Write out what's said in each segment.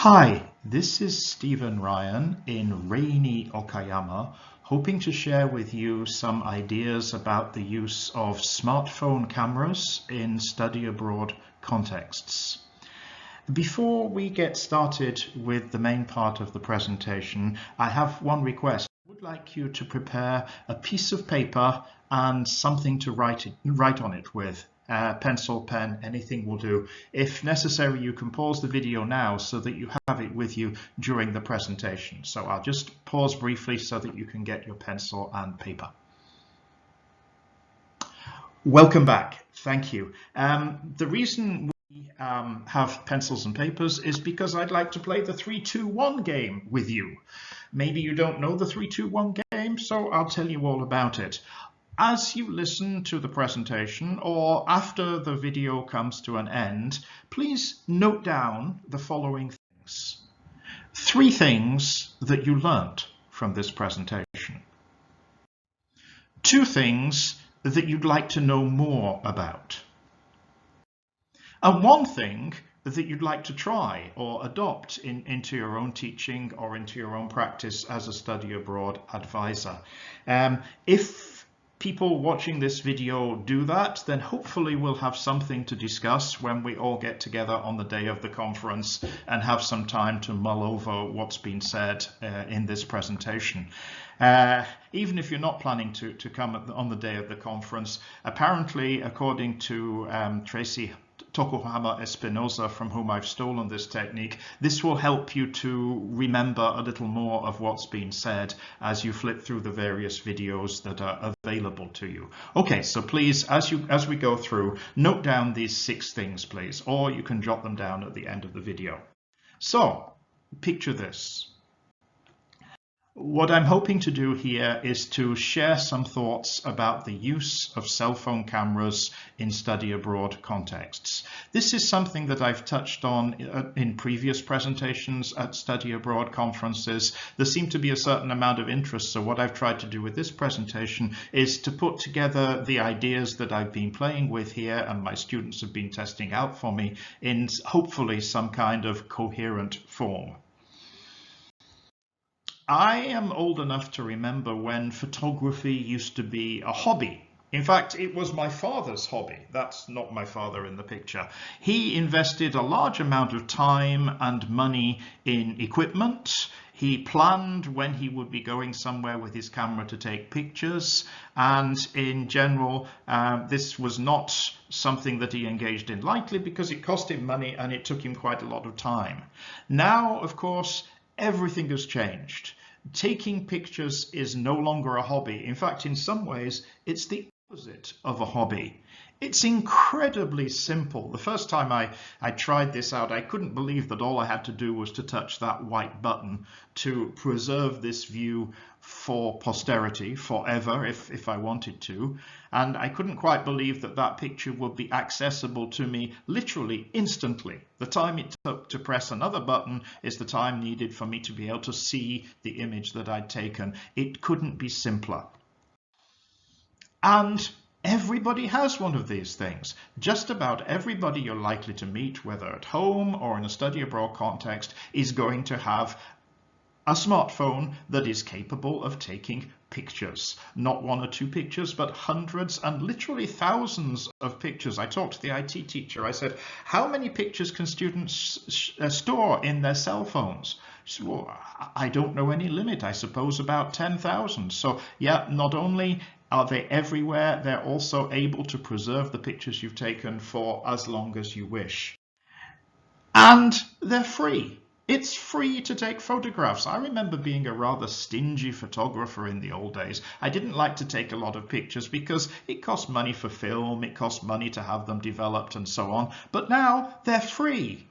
Hi, this is Stephen Ryan in rainy Okayama, hoping to share with you some ideas about the use of smartphone cameras in study abroad contexts. Before we get started with the main part of the presentation, I have one request. I would like you to prepare a piece of paper and something to write on it with. Pencil, pen, anything will do. If necessary, you can pause the video now so that you have it with you during the presentation. So I'll just pause briefly so that you can get your pencil and paper. Welcome back. Thank you. The reason we have pencils and papers is because I'd like to play the 3-2-1 game with you. Maybe you don't know the 3-2-1 game, so I'll tell you all about it. As you listen to the presentation or after the video comes to an end, please note down the following things. 3 things that you learnt from this presentation. 2 things that you'd like to know more about. And 1 thing that you'd like to try or adopt into your own teaching or into your own practice as a study abroad advisor. If people watching this video do that, then hopefully we'll have something to discuss when we all get together on the day of the conference and have some time to mull over what's been said in this presentation. Even if you're not planning to come on the day of the conference, apparently, according to Tracy Tokuhama Espinosa, from whom I've stolen this technique, this will help you to remember a little more of what's been said as you flip through the various videos that are available to you. Okay, so please, as we go through, note down these 6 things, please, or you can jot them down at the end of the video. So, picture this. What I'm hoping to do here is to share some thoughts about the use of cell phone cameras in study abroad contexts. This is something that I've touched on in previous presentations at study abroad conferences. There seemed to be a certain amount of interest, so what I've tried to do with this presentation is to put together the ideas that I've been playing with here and my students have been testing out for me in hopefully some kind of coherent form. I am old enough to remember when photography used to be a hobby. In fact, it was my father's hobby. That's not my father in the picture. He invested a large amount of time and money in equipment. He planned when he would be going somewhere with his camera to take pictures. And in general, this was not something that he engaged in lightly because it cost him money and it took him quite a lot of time. Now, of course, everything has changed. Taking pictures is no longer a hobby. In fact, in some ways, it's the opposite of a hobby. It's incredibly simple. The first time I tried this out, I couldn't believe that all I had to do was to touch that white button to preserve this view for posterity forever if I wanted to. And I couldn't quite believe that that picture would be accessible to me literally instantly. The time it took to press another button is the time needed for me to be able to see the image that I'd taken. It couldn't be simpler. And everybody has one of these things. Just about everybody you're likely to meet, whether at home or in a study abroad context, is going to have a smartphone that is capable of taking pictures. Not 1 or 2 pictures, but hundreds and literally thousands of pictures. I talked to the IT teacher. I said, how many pictures can students store in their cell phones? She said, well, I don't know any limit. I suppose about 10,000. So yeah, not only are they everywhere, they're also able to preserve the pictures you've taken for as long as you wish. And they're free. It's free to take photographs. I remember being a rather stingy photographer in the old days. I didn't like to take a lot of pictures because it cost money for film, it cost money to have them developed and so on. But now they're free.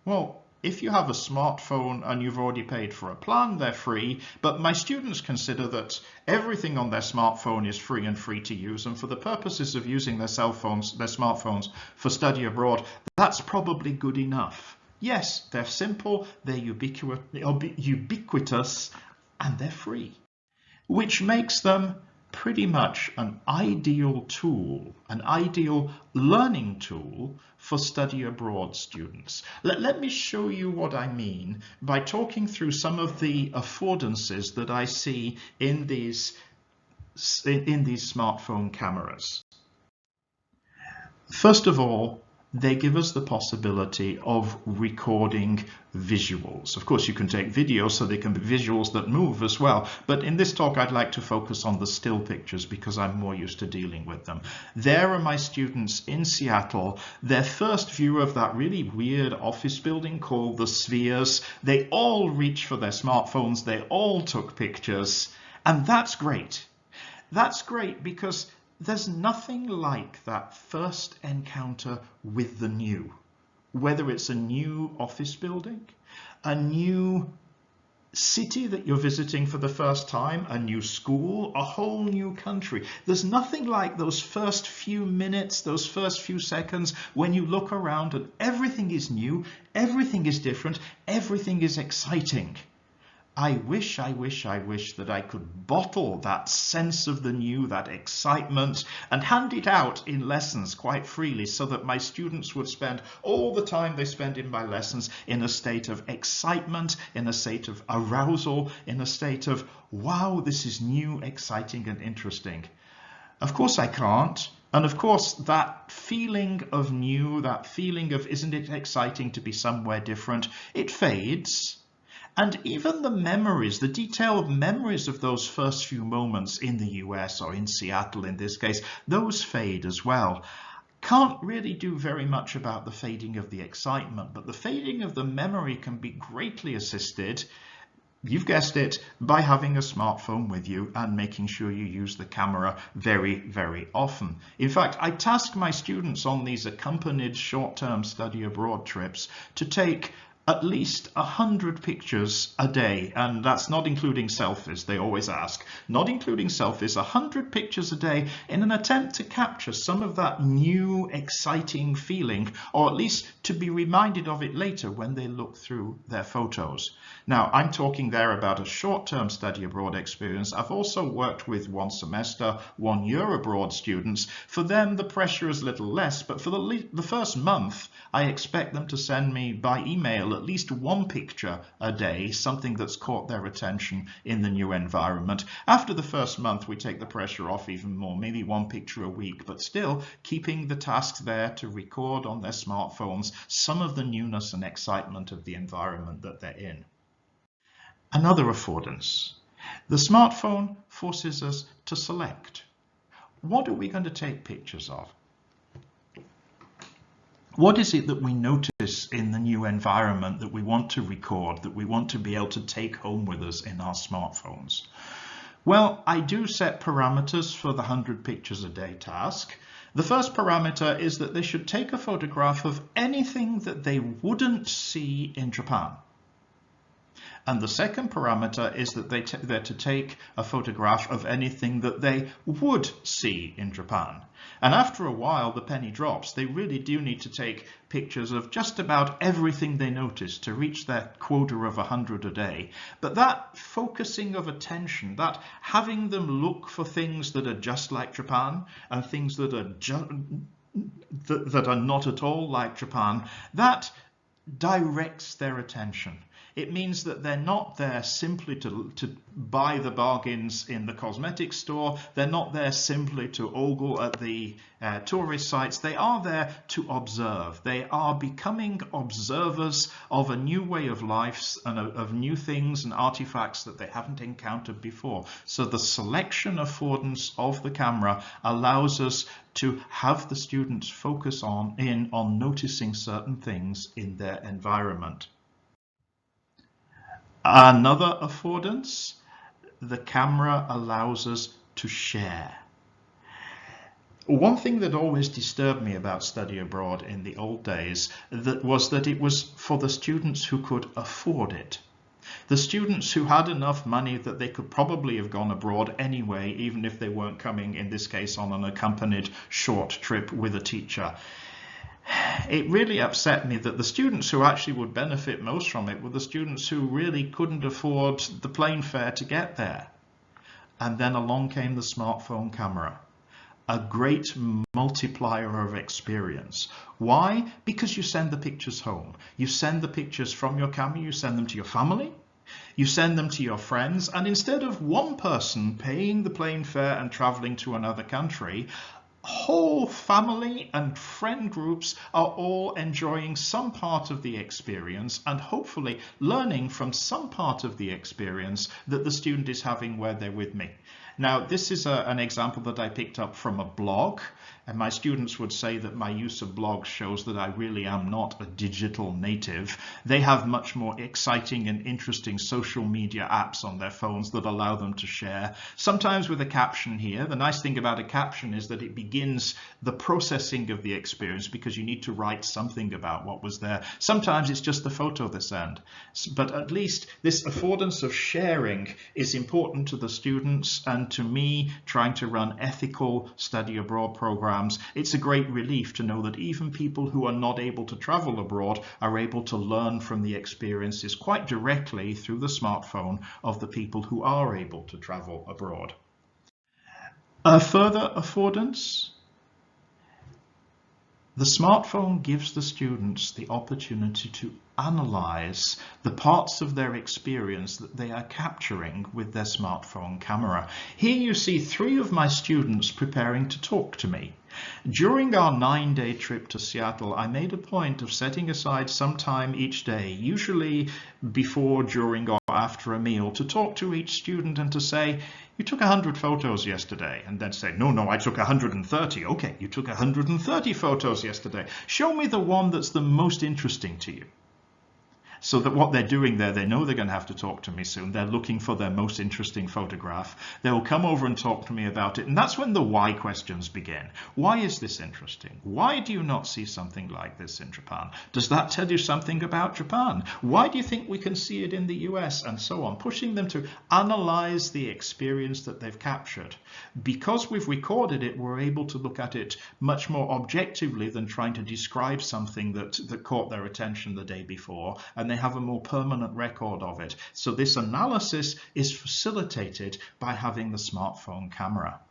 Well, if you have a smartphone and you've already paid for a plan, they're free. But my students consider that everything on their smartphone is free and free to use. And for the purposes of using their smartphones for study abroad, that's probably good enough. Yes, they're simple, they're ubiquitous, and they're free, which makes them pretty much an ideal tool, an ideal learning tool for study abroad students. Let me show you what I mean by talking through some of the affordances that I see in these smartphone cameras. First of all, they give us the possibility of recording visuals. Of course, you can take videos, so they can be visuals that move as well. But in this talk, I'd like to focus on the still pictures because I'm more used to dealing with them. There are my students in Seattle. Their first view of that really weird office building called the Spheres. They all reached for their smartphones. They all took pictures. And that's great. That's great because there's nothing like that first encounter with the new, whether it's a new office building, a new city that you're visiting for the first time, a new school, a whole new country. There's nothing like those first few minutes, those first few seconds when you look around and everything is new, everything is different, everything is exciting. I wish that I could bottle that sense of the new, that excitement, and hand it out in lessons quite freely so that my students would spend all the time they spend in my lessons in a state of excitement, in a state of arousal, in a state of, wow, this is new, exciting, and interesting. Of course I can't. And of course, that feeling of new, that feeling of, isn't it exciting to be somewhere different, it fades. And even the memories, the detailed memories of those first few moments in the US or in Seattle in this case, those fade as well. Can't really do very much about the fading of the excitement, but the fading of the memory can be greatly assisted, you've guessed it, by having a smartphone with you and making sure you use the camera very, very often. In fact, I task my students on these accompanied short-term study abroad trips to take at least 100 pictures a day, and that's not including selfies, they always ask. Not including selfies, 100 pictures a day in an attempt to capture some of that new, exciting feeling, or at least to be reminded of it later when they look through their photos. Now, I'm talking there about a short-term study abroad experience. I've also worked with 1 semester, 1 year abroad students. For them, the pressure is a little less, but for the first month, I expect them to send me by email at least 1 picture a day, something that's caught their attention in the new environment. After the first month, we take the pressure off even more, maybe 1 picture a week, but still keeping the tasks there to record on their smartphones some of the newness and excitement of the environment that they're in. Another affordance. The smartphone forces us to select. What are we going to take pictures of? What is it that we notice in the new environment that we want to record, that we want to be able to take home with us in our smartphones? Well, I do set parameters for the 100 pictures a day task. The first parameter is that they should take a photograph of anything that they wouldn't see in Japan. And the second parameter is that they're to take a photograph of anything that they would see in Japan. And after a while, the penny drops. They really do need to take pictures of just about everything they notice to reach their quota of 100 a day. But that focusing of attention, that having them look for things that are just like Japan and things that are not at all like Japan, that directs their attention. It means that they're not there simply to buy the bargains in the cosmetics store. They're not there simply to ogle at the tourist sites. They are there to observe. They are becoming observers of a new way of life and of new things and artifacts that they haven't encountered before. So the selection affordance of the camera allows us to have the students focus on noticing certain things in their environment. Another affordance, the camera allows us to share. One thing that always disturbed me about study abroad in the old days was that it was for the students who could afford it. The students who had enough money that they could probably have gone abroad anyway, even if they weren't coming, in this case, on an accompanied short trip with a teacher. It really upset me that the students who actually would benefit most from it were the students who really couldn't afford the plane fare to get there. And then along came the smartphone camera. A great multiplier of experience. Why? Because you send the pictures home. You send the pictures from your camera, you send them to your family, you send them to your friends, and instead of one person paying the plane fare and traveling to another country, whole family and friend groups are all enjoying some part of the experience and hopefully learning from some part of the experience that the student is having where they're with me. Now, this is an example that I picked up from a blog, and my students would say that my use of blogs shows that I really am not a digital native. They have much more exciting and interesting social media apps on their phones that allow them to share, sometimes with a caption here. The nice thing about a caption is that it begins the processing of the experience because you need to write something about what was there. Sometimes it's just the photo they send, but at least this affordance of sharing is important to the students and to me, trying to run ethical study abroad programs. It's a great relief to know that even people who are not able to travel abroad are able to learn from the experiences quite directly through the smartphone of the people who are able to travel abroad. A further affordance. The smartphone gives the students the opportunity to analyze the parts of their experience that they are capturing with their smartphone camera. Here you see 3 of my students preparing to talk to me. During our 9-day trip to Seattle, I made a point of setting aside some time each day, usually before, during, or after a meal, to talk to each student and to say, you took 100 photos yesterday, and then say, no, I took 130. Okay, you took 130 photos yesterday. Show me the one that's the most interesting to you. So that what they're doing there, they know they're going to have to talk to me soon. They're looking for their most interesting photograph. They'll come over and talk to me about it. And that's when the why questions begin. Why is this interesting? Why do you not see something like this in Japan? Does that tell you something about Japan? Why do you think we can see it in the US? And so on, pushing them to analyze the experience that they've captured. Because we've recorded it, we're able to look at it much more objectively than trying to describe something that caught their attention the day before. And they have a more permanent record of it. So this analysis is facilitated by having the smartphone camera.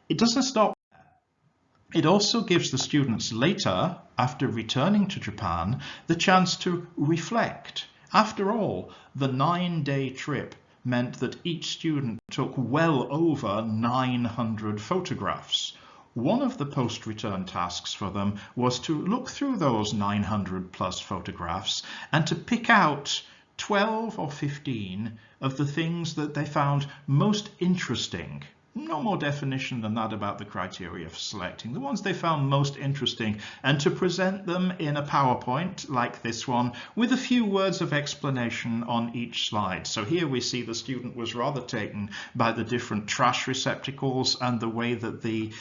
It doesn't stop there. It also gives the students later, after returning to Japan, the chance to reflect. After all, the 9-day trip meant that each student took well over 900 photographs. One of the post-return tasks for them was to look through those 900 plus photographs and to pick out 12 or 15 of the things that they found most interesting. No more definition than that about the criteria for selecting. The ones they found most interesting, and to present them in a PowerPoint like this one with a few words of explanation on each slide. So here we see the student was rather taken by the different trash receptacles and the way that the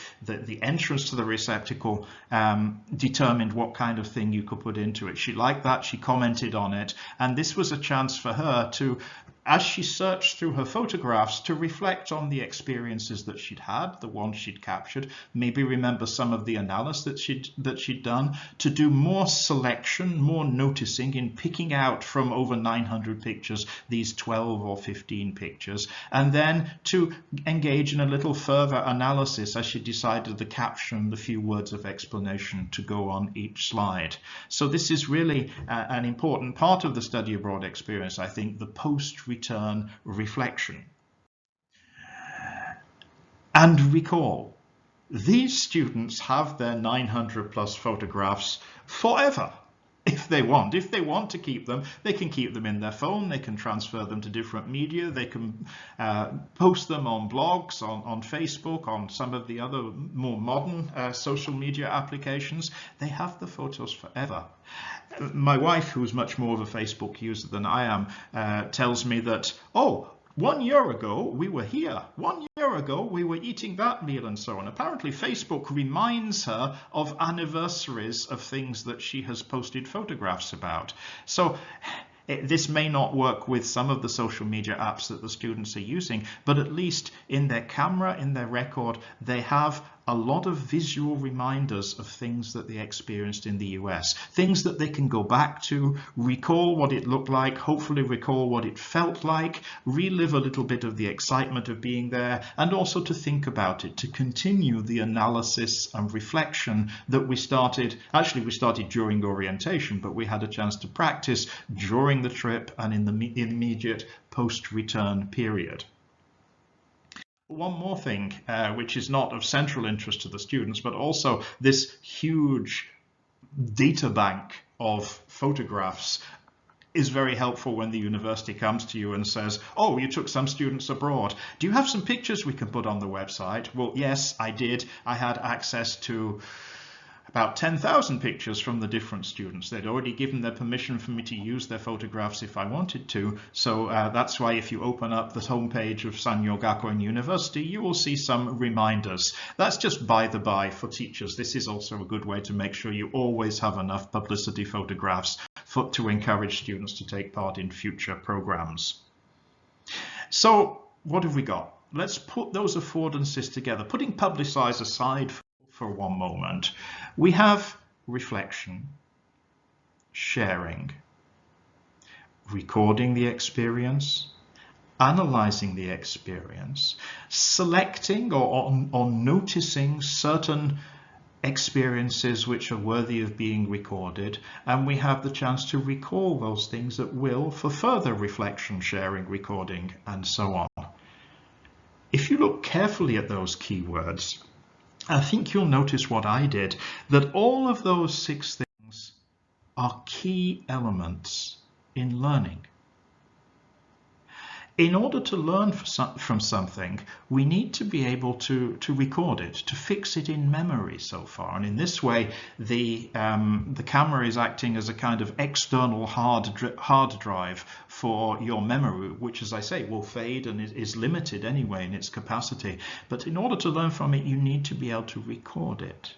entrance to the receptacle determined what kind of thing you could put into it. She liked that, she commented on it, and this was a chance for her to, as she searched through her photographs, to reflect on the experiences that she'd had, the ones she'd captured, maybe remember some of the analysis that she'd done, to do more selection, more noticing in picking out from over 900 pictures, these 12 or 15 pictures, and then to engage in a little further analysis as she decided the caption, the few words of explanation to go on each slide. So this is really an important part of the study abroad experience, I think, the post-return reflection. And recall, these students have their 900 plus photographs forever. If they want to keep them, they can keep them in their phone, they can transfer them to different media, they can post them on blogs, on Facebook, on some of the other more modern social media applications. They have the photos forever. My wife, who's much more of a Facebook user than I am, tells me that, 1 year ago we were here, 1 year ago we were eating that meal, and so on. Apparently Facebook reminds her of anniversaries of things that she has posted photographs about. So this may not work with some of the social media apps that the students are using, but at least in their camera, in their record, they have a lot of visual reminders of things that they experienced in the US, things that they can go back to, recall what it looked like, hopefully recall what it felt like, relive a little bit of the excitement of being there, and also to think about it, to continue the analysis and reflection that we started. Actually, we started during orientation, but we had a chance to practice during the trip and in the immediate post-return period. One more thing, which is not of central interest to the students, but also this huge data bank of photographs is very helpful when the university comes to you and says, oh, you took some students abroad. Do you have some pictures we can put on the website? Well, yes, I did. I had access to about 10,000 pictures from the different students. They'd already given their permission for me to use their photographs if I wanted to. So that's why if you open up the homepage of Sanyo Gakuen University, you will see some reminders. That's just by the by for teachers. This is also a good way to make sure you always have enough publicity photographs to encourage students to take part in future programs. So what have we got? Let's put those affordances together. Putting publicize aside for one moment, we have reflection, sharing, recording the experience, analyzing the experience, selecting or noticing certain experiences which are worthy of being recorded, and we have the chance to recall those things at will for further reflection, sharing, recording, and so on. If you look carefully at those keywords, I think you'll notice what I did, that all of those 6 things are key elements in learning. In order to learn from something, we need to be able to record it, to fix it in memory so far. And in this way, the camera is acting as a kind of external hard drive for your memory, which, as I say, will fade and is limited anyway in its capacity. But in order to learn from it, you need to be able to record it.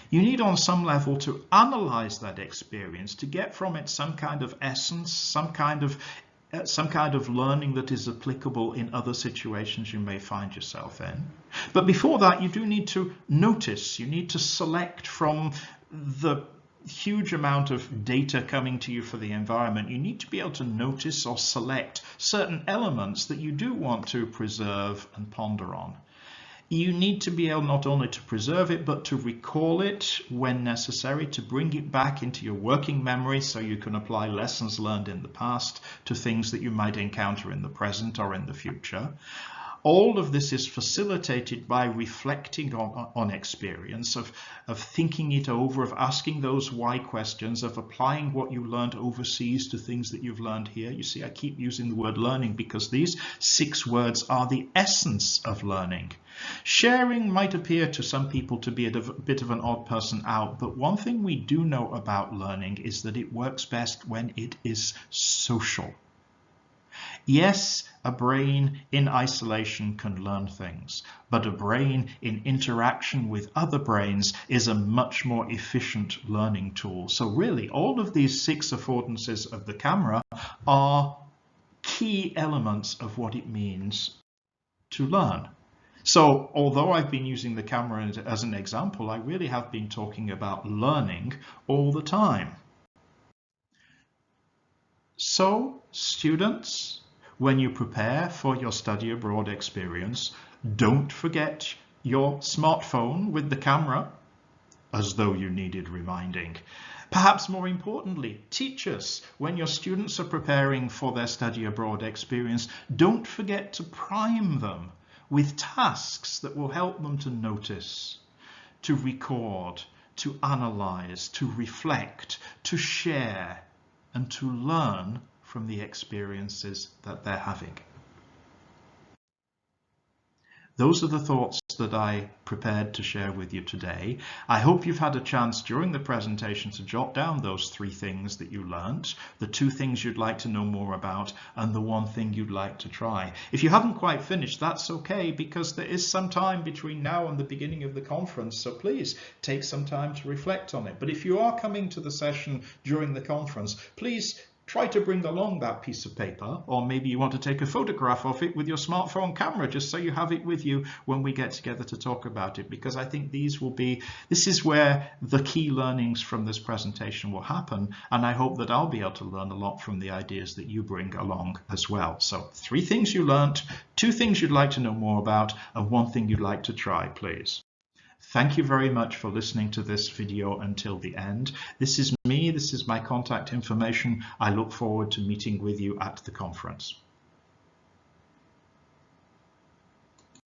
You need on some level to analyze that experience, to get from it some kind of essence, some kind of learning that is applicable in other situations you may find yourself in. But before that, you do need to notice, you need to select from the huge amount of data coming to you for the environment. You need to be able to notice or select certain elements that you do want to preserve and ponder on. You need to be able not only to preserve it, but to recall it when necessary, to bring it back into your working memory so you can apply lessons learned in the past to things that you might encounter in the present or in the future. All of this is facilitated by reflecting on experience, of thinking it over, of asking those why questions, of applying what you learned overseas to things that you've learned here. You see, I keep using the word learning because these 6 words are the essence of learning. Sharing might appear to some people to be a bit of an odd person out, but one thing we do know about learning is that it works best when it is social. Yes, a brain in isolation can learn things, but a brain in interaction with other brains is a much more efficient learning tool. So really, all of these 6 affordances of the camera are key elements of what it means to learn. So although I've been using the camera as an example, I really have been talking about learning all the time. So students, when you prepare for your study abroad experience, don't forget your smartphone with the camera, as though you needed reminding. Perhaps more importantly, teachers, when your students are preparing for their study abroad experience, don't forget to prime them with tasks that will help them to notice, to record, to analyze, to reflect, to share, and to learn from the experiences that they're having. Those are the thoughts that I prepared to share with you today. I hope you've had a chance during the presentation to jot down those 3 things that you learnt, the 2 things you'd like to know more about, and the 1 thing you'd like to try. If you haven't quite finished, that's okay, because there is some time between now and the beginning of the conference, so please take some time to reflect on it. But if you are coming to the session during the conference, please try to bring along that piece of paper, or maybe you want to take a photograph of it with your smartphone camera just so you have it with you when we get together to talk about it, because I think this is where the key learnings from this presentation will happen, and I hope that I'll be able to learn a lot from the ideas that you bring along as well. So 3 things you learnt, 2 things you'd like to know more about, and 1 thing you'd like to try, please. Thank you very much for listening to this video until the end. This is me, this is my contact information. I look forward to meeting with you at the conference.